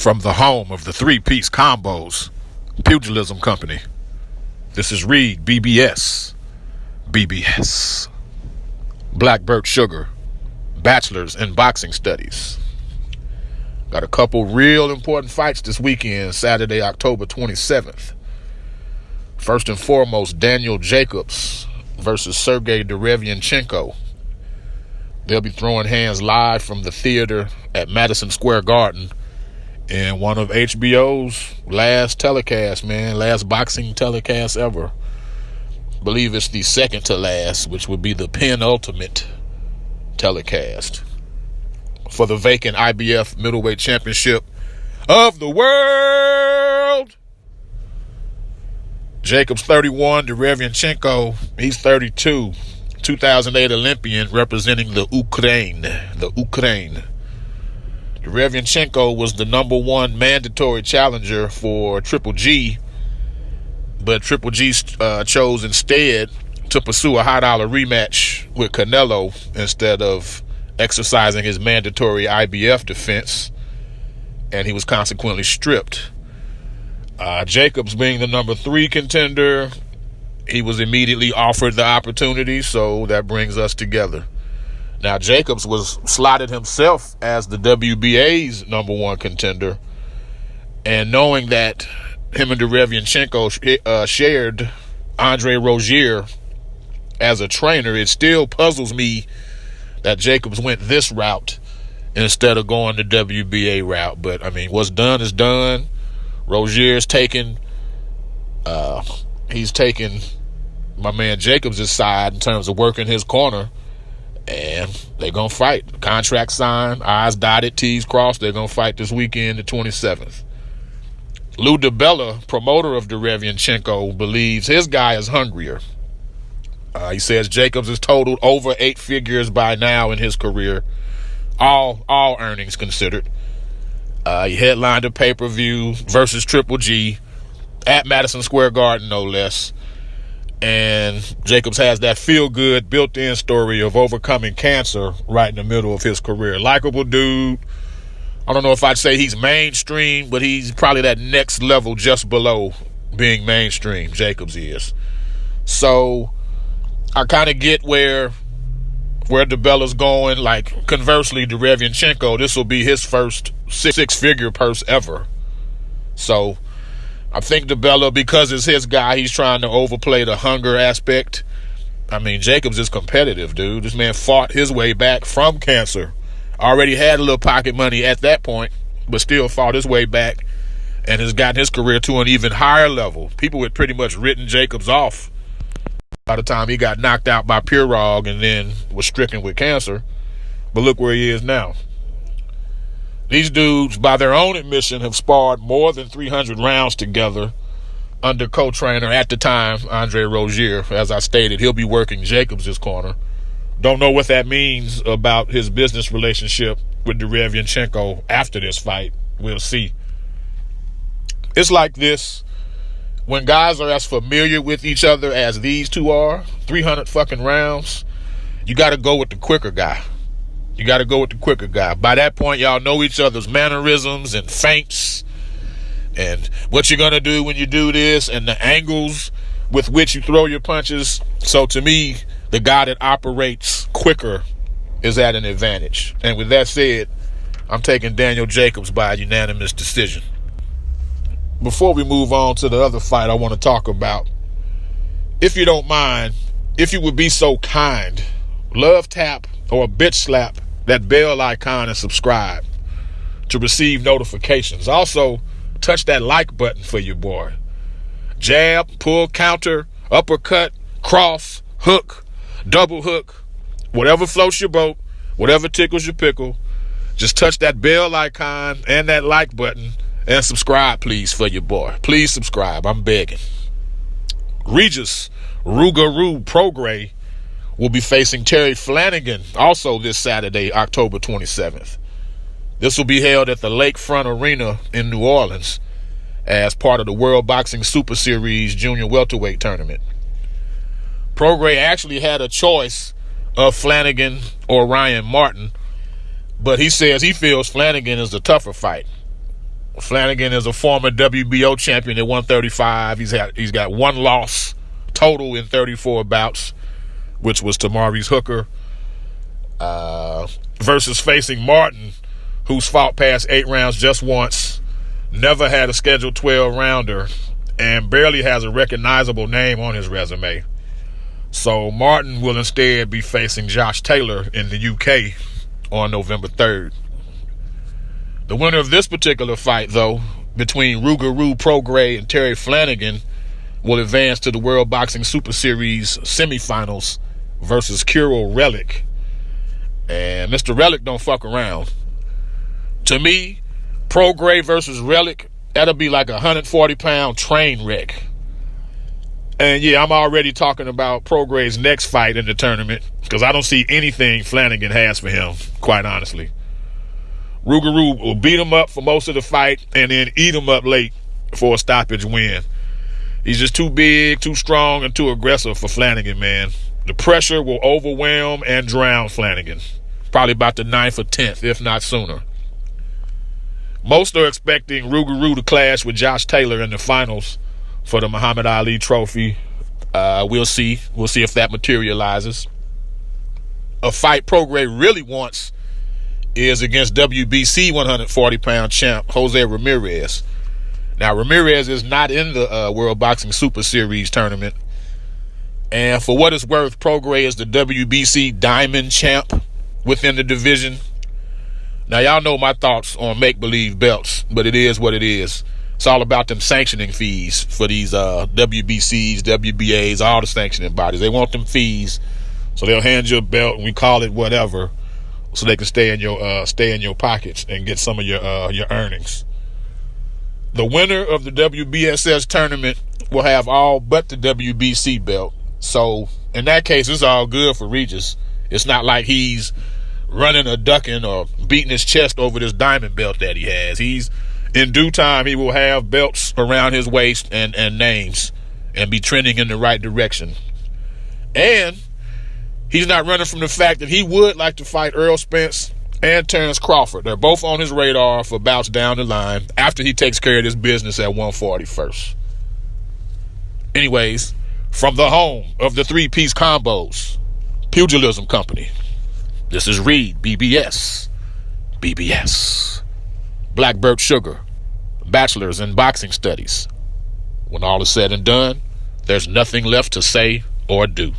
From the home of the three-piece combos, Pugilism Company, this is Reed BBS, Blackbird Sugar, Bachelor's in Boxing Studies. Got a couple real important fights this weekend, Saturday, October 27th. First and foremost, Daniel Jacobs versus Sergey Derevyanchenko. They'll be throwing hands live from the theater at Madison Square Garden in one of HBO's last telecasts, last boxing telecast ever. I believe it's the second to last, which would be the penultimate telecast for the vacant IBF middleweight championship of the world. Jacobs 31, Derevyanchenko, he's 32, 2008 Olympian representing the Ukraine. Derevyanchenko was the number one mandatory challenger for Triple G, but Triple G chose instead to pursue a high dollar rematch with Canelo instead of exercising his mandatory IBF defense, and he was consequently stripped. Jacobs being the number 3 contender, he was immediately offered the opportunity, so that brings us together. Now, Jacobs was slotted himself as the WBA's number 1 contender, and knowing that him and Derevyanchenko shared Andre Rozier as a trainer, it still puzzles me that Jacobs went this route instead of going the WBA route. But, what's done is done. Rozier's he's taken my man Jacobs' side in terms of working his corner, and they're going to fight. Contract signed, I's dotted, T's crossed. They're going to fight this weekend, the 27th. Lou DiBella, promoter of Derevyanchenko, believes his guy is hungrier. He says Jacobs has totaled over 8 figures by now in his career, all earnings considered. He headlined a pay-per-view versus Triple G at Madison Square Garden, no less. And Jacobs has that feel-good, built-in story of overcoming cancer right in the middle of his career. Likeable dude. I don't know if I'd say he's mainstream, but he's probably that next level just below being mainstream. Jacobs is. So I kind of get where DiBella's going. Like, conversely, Derevyanchenko, this will be his first six-figure purse ever. So I think DiBella, because it's his guy, he's trying to overplay the hunger aspect. Jacobs is competitive, dude. This man fought his way back from cancer. Already had a little pocket money at that point, but still fought his way back and has gotten his career to an even higher level. People had pretty much written Jacobs off by the time he got knocked out by Pirog and then was stricken with cancer. But look where he is now. These dudes, by their own admission, have sparred more than 300 rounds together under co-trainer at the time, Andre Rozier. As I stated, he'll be working Jacobs' corner. Don't know what that means about his business relationship with Derevyanchenko after this fight. We'll see. It's like this. When guys are as familiar with each other as these two are, 300 fucking rounds, you got to go with the quicker guy. By that point, y'all know each other's mannerisms and feints and what you're going to do when you do this and the angles with which you throw your punches. So to me, the guy that operates quicker is at an advantage. And with that said, I'm taking Daniel Jacobs by unanimous decision. Before we move on to the other fight I want to talk about, if you don't mind, if you would be so kind, love tap or bitch slap that bell icon and subscribe to receive notifications. Also, touch that like button for your boy. Jab, pull, counter, uppercut, cross, hook, double hook, whatever floats your boat, whatever tickles your pickle, just touch that bell icon and that like button and subscribe, please, for your boy. Please subscribe. I'm begging. Regis Prograis will be facing Terry Flanagan also this Saturday, October 27th. This will be held at the Lakefront Arena in New Orleans as part of the World Boxing Super Series Junior Welterweight Tournament. Prograis actually had a choice of Flanagan or Ryan Martin, but he says he feels Flanagan is the tougher fight. Flanagan is a former WBO champion at 135. He's got one loss total in 34 bouts, which was to Maurice Hooker, versus facing Martin, who's fought past 8 rounds just once, never had a scheduled 12-rounder, and barely has a recognizable name on his resume. So Martin will instead be facing Josh Taylor in the UK on November 3rd. The winner of this particular fight, though, between Regis Prograis and Terry Flanagan, will advance to the World Boxing Super Series semifinals versus Kirill Relic. And Mr. Relic don't fuck around. To me, Prograis versus Relic, that'll be like a 140-pound train wreck. And yeah, I'm already talking about Prograis' next fight in the tournament because I don't see anything Flanagan has for him, quite honestly. Regis will beat him up for most of the fight and then eat him up late for a stoppage win. He's just too big, too strong, and too aggressive for Flanagan, man. The pressure will overwhelm and drown Flanagan. Probably about the 9th or 10th, if not sooner. Most are expecting Regis to clash with Josh Taylor in the finals for the Muhammad Ali trophy. We'll see. We'll see if that materializes. A fight Prograis really wants is against WBC 140-pound champ Jose Ramirez. Now, Ramirez is not in the World Boxing Super Series tournament. And for what it's worth, Prograis is the WBC Diamond champ within the division. Now, y'all know my thoughts on make-believe belts, but it is what it is. It's all about them sanctioning fees for these WBCs, WBAs, all the sanctioning bodies. They want them fees, so they'll hand you a belt, and we call it whatever, so they can stay in your pockets and get some of your earnings. The winner of the WBSS tournament will have all but the WBC belt. So in that case, it's all good for Regis. It's not like he's running or ducking or beating his chest over this diamond belt that he has. In due time, he will have belts around his waist and names and be trending in the right direction. And he's not running from the fact that he would like to fight Errol Spence and Terrence Crawford. They're both on his radar for bouts down the line after he takes care of this business at 140 first. Anyways, from the home of the three-piece combos, Pugilism Company, this is Reed, BBS, Blackbird Sugar, Bachelor's in Boxing Studies. When all is said and done, there's nothing left to say or do.